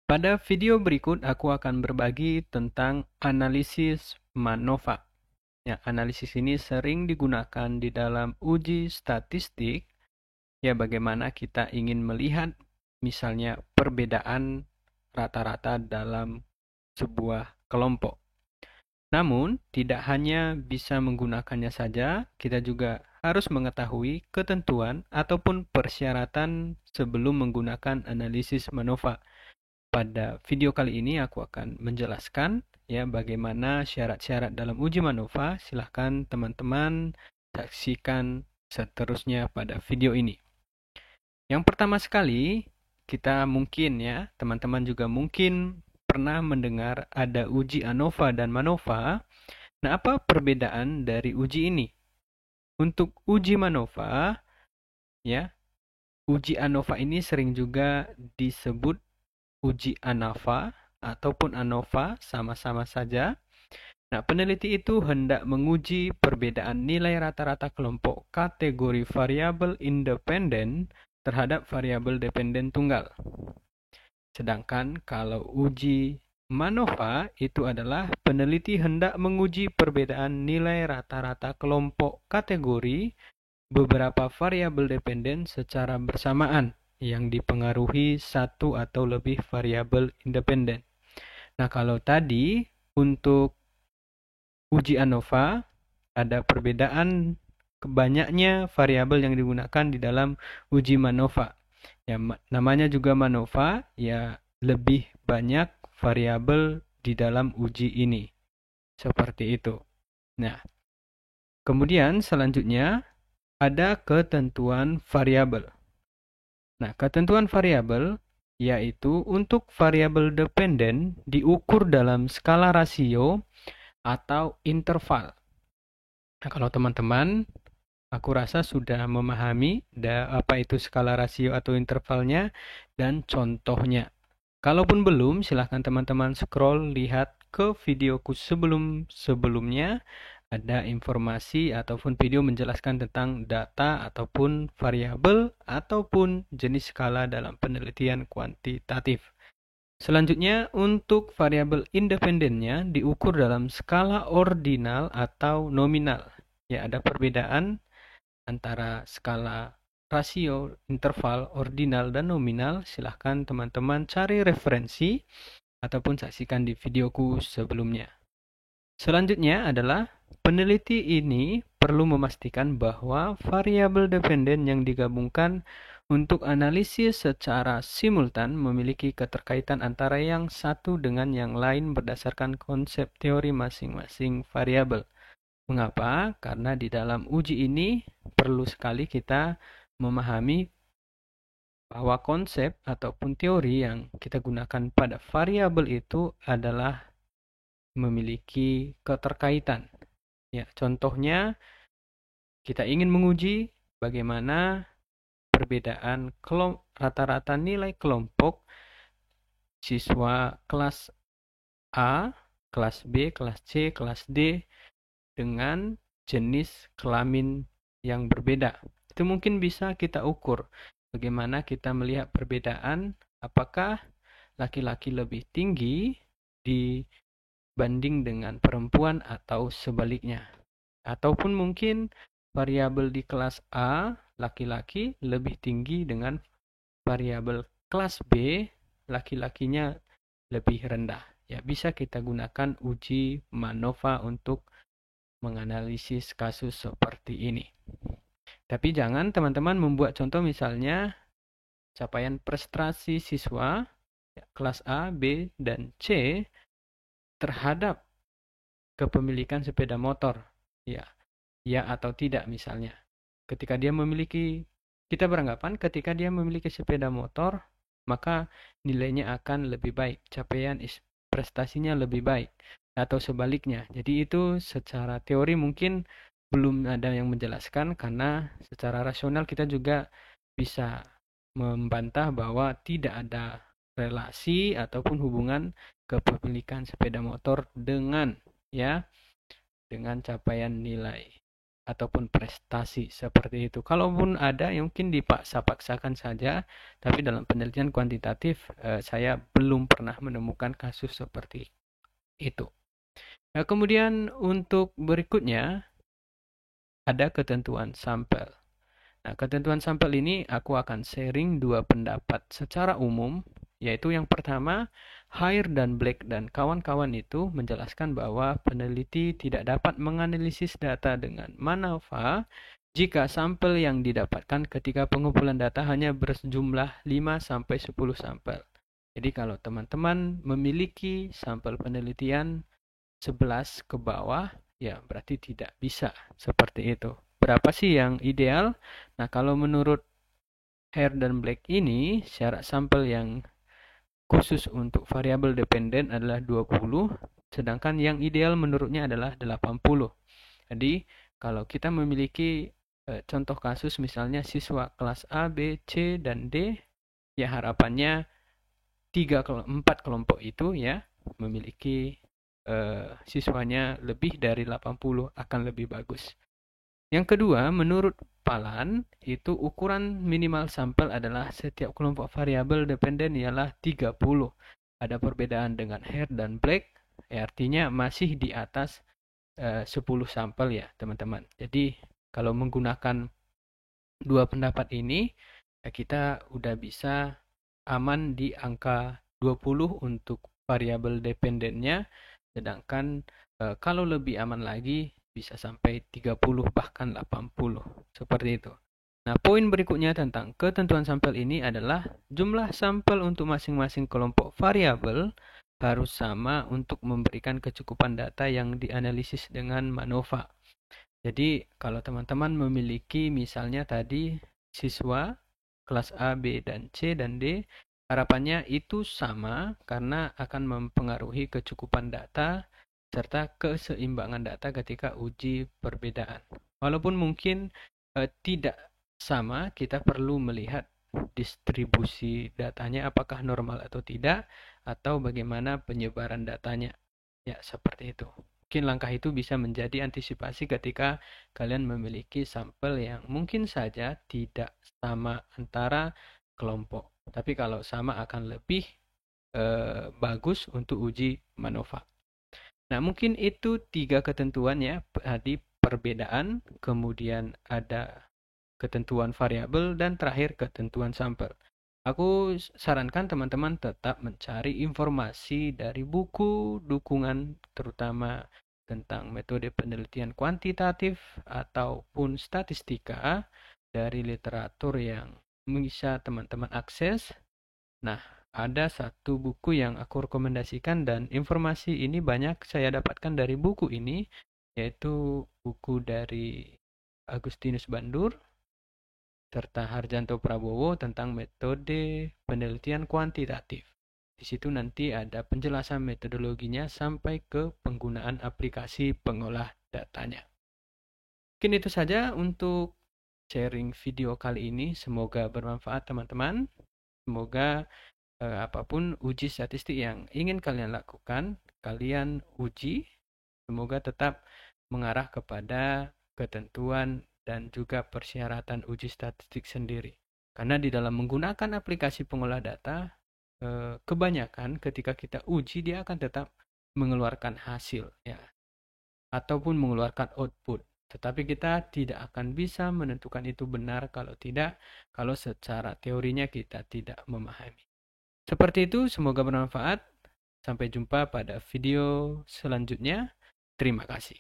Pada video berikut, aku akan berbagi tentang analisis MANOVA. Ya, analisis ini sering digunakan di dalam uji statistik, ya bagaimana kita ingin melihat misalnya perbedaan rata-rata dalam sebuah kelompok. Namun, tidak hanya bisa menggunakannya saja, kita juga harus mengetahui ketentuan ataupun persyaratan sebelum menggunakan analisis MANOVA. Pada video kali ini aku akan menjelaskan ya bagaimana syarat-syarat dalam uji MANOVA. Silahkan teman-teman saksikan seterusnya pada video ini. Yang pertama sekali, kita mungkin ya, teman-teman juga mungkin pernah mendengar ada uji ANOVA dan MANOVA. Nah, apa perbedaan dari uji ini? Untuk uji MANOVA, ya, uji ANOVA ini sering juga disebut uji ANAVA ataupun ANOVA sama-sama saja. Nah, peneliti itu hendak menguji perbedaan nilai rata-rata kelompok kategori variabel independen terhadap variabel dependen tunggal. Sedangkan kalau uji MANOVA itu adalah peneliti hendak menguji perbedaan nilai rata-rata kelompok kategori beberapa variabel dependen secara bersamaan yang dipengaruhi satu atau lebih variabel independen. Nah, kalau tadi untuk uji ANOVA ada perbedaan banyaknya variabel yang digunakan di dalam uji MANOVA. Ya, namanya juga MANOVA, ya lebih banyak variabel di dalam uji ini. Seperti itu. Nah, kemudian selanjutnya ada ketentuan variabel. Nah, ketentuan variabel yaitu untuk variabel dependen diukur dalam skala rasio atau interval. Nah, kalau teman-teman, aku rasa sudah memahami apa itu skala rasio atau intervalnya dan contohnya. Kalaupun belum, silahkan teman-teman scroll lihat ke videoku sebelumnya. Ada informasi ataupun video menjelaskan tentang data ataupun variabel ataupun jenis skala dalam penelitian kuantitatif. Selanjutnya, untuk variabel independennya diukur dalam skala ordinal atau nominal. Ya, ada perbedaan antara skala rasio, interval, ordinal, dan nominal. Silahkan teman-teman cari referensi ataupun saksikan di videoku sebelumnya. Selanjutnya adalah peneliti ini perlu memastikan bahwa variabel dependen yang digabungkan untuk analisis secara simultan memiliki keterkaitan antara yang satu dengan yang lain berdasarkan konsep teori masing-masing variabel. Mengapa? Karena di dalam uji ini perlu sekali kita memahami bahwa konsep ataupun teori yang kita gunakan pada variabel itu adalah memiliki keterkaitan. Ya, contohnya kita ingin menguji bagaimana perbedaan rata-rata nilai kelompok siswa kelas A, kelas B, kelas C, kelas D dengan jenis kelamin yang berbeda. Itu mungkin bisa kita ukur. Bagaimana kita melihat perbedaan apakah laki-laki lebih tinggi dibanding dengan perempuan atau sebaliknya. Ataupun mungkin variabel di kelas A laki-laki lebih tinggi dengan variabel kelas B laki-lakinya lebih rendah. Ya, bisa kita gunakan uji MANOVA untuk menganalisis kasus seperti ini. Tapi jangan teman-teman membuat contoh misalnya capaian prestasi siswa kelas A, B, dan C terhadap kepemilikan sepeda motor. Ya atau tidak misalnya. Kita beranggapan ketika dia memiliki sepeda motor, maka nilainya akan lebih baik, capaian prestasinya lebih baik, atau sebaliknya. Jadi itu secara teori mungkin belum ada yang menjelaskan, karena secara rasional kita juga bisa membantah bahwa tidak ada relasi ataupun hubungan kepemilikan sepeda motor dengan capaian nilai. ataupun prestasi seperti itu. Kalaupun ada, ya mungkin dipaksa-paksakan saja, tapi dalam penelitian kuantitatif saya belum pernah menemukan kasus seperti itu. Nah, kemudian untuk berikutnya ada ketentuan sampel. Nah, ketentuan sampel ini aku akan sharing dua pendapat secara umum, yaitu yang pertama, Hare dan Black dan kawan-kawan itu menjelaskan bahwa peneliti tidak dapat menganalisis data dengan MANOVA jika sampel yang didapatkan ketika pengumpulan data hanya berjumlah 5-10 sampel. Jadi kalau teman-teman memiliki sampel penelitian 11 ke bawah, ya berarti tidak bisa seperti itu. Berapa sih yang ideal? Nah, kalau menurut Hare dan Black ini, syarat sampel yang khusus untuk variabel dependen adalah 20, sedangkan yang ideal menurutnya adalah 80. Jadi, kalau kita memiliki contoh kasus misalnya siswa kelas A, B, C, dan D, ya harapannya 4 kelompok itu ya memiliki siswanya lebih dari 80 akan lebih bagus. Yang kedua, menurut Palan, itu ukuran minimal sampel adalah setiap kelompok variabel dependen ialah 30. Ada perbedaan dengan Hare dan Black, artinya masih di atas 10 sampel ya teman-teman. Jadi kalau menggunakan dua pendapat ini, kita udah bisa aman di angka 20 untuk variabel dependennya, sedangkan kalau lebih aman lagi bisa sampai 30 bahkan 80 seperti itu. Nah, poin berikutnya tentang ketentuan sampel ini adalah jumlah sampel untuk masing-masing kelompok variabel harus sama untuk memberikan kecukupan data yang dianalisis dengan MANOVA. Jadi, kalau teman-teman memiliki misalnya tadi siswa kelas A, B, dan C, dan D, harapannya itu sama karena akan mempengaruhi kecukupan data serta keseimbangan data ketika uji perbedaan. Walaupun mungkin tidak sama, kita perlu melihat distribusi datanya apakah normal atau tidak, atau bagaimana penyebaran datanya. Ya, seperti itu. Mungkin langkah itu bisa menjadi antisipasi ketika kalian memiliki sampel yang mungkin saja tidak sama antara kelompok. Tapi kalau sama akan lebih bagus untuk uji MANOVA. Nah, mungkin itu 3 ketentuan ya. Tadi perbedaan, kemudian ada ketentuan variabel, dan terakhir ketentuan sampel. Aku sarankan teman-teman tetap mencari informasi dari buku dukungan, terutama tentang metode penelitian kuantitatif ataupun statistika dari literatur yang bisa teman-teman akses. Nah, ada satu buku yang aku rekomendasikan dan informasi ini banyak saya dapatkan dari buku ini, yaitu buku dari Agustinus Bandur serta Harjanto Prabowo tentang metode penelitian kuantitatif. Di situ nanti ada penjelasan metodologinya sampai ke penggunaan aplikasi pengolah datanya. Mungkin itu saja untuk sharing video kali ini. Semoga bermanfaat teman-teman. Semoga apapun uji statistik yang ingin kalian lakukan, kalian uji, semoga tetap mengarah kepada ketentuan dan juga persyaratan uji statistik sendiri. Karena di dalam menggunakan aplikasi pengolah data, kebanyakan ketika kita uji dia akan tetap mengeluarkan hasil ya, ataupun mengeluarkan output. Tetapi kita tidak akan bisa menentukan itu benar kalau secara teorinya kita tidak memahami. Seperti itu, semoga bermanfaat. Sampai jumpa pada video selanjutnya. Terima kasih.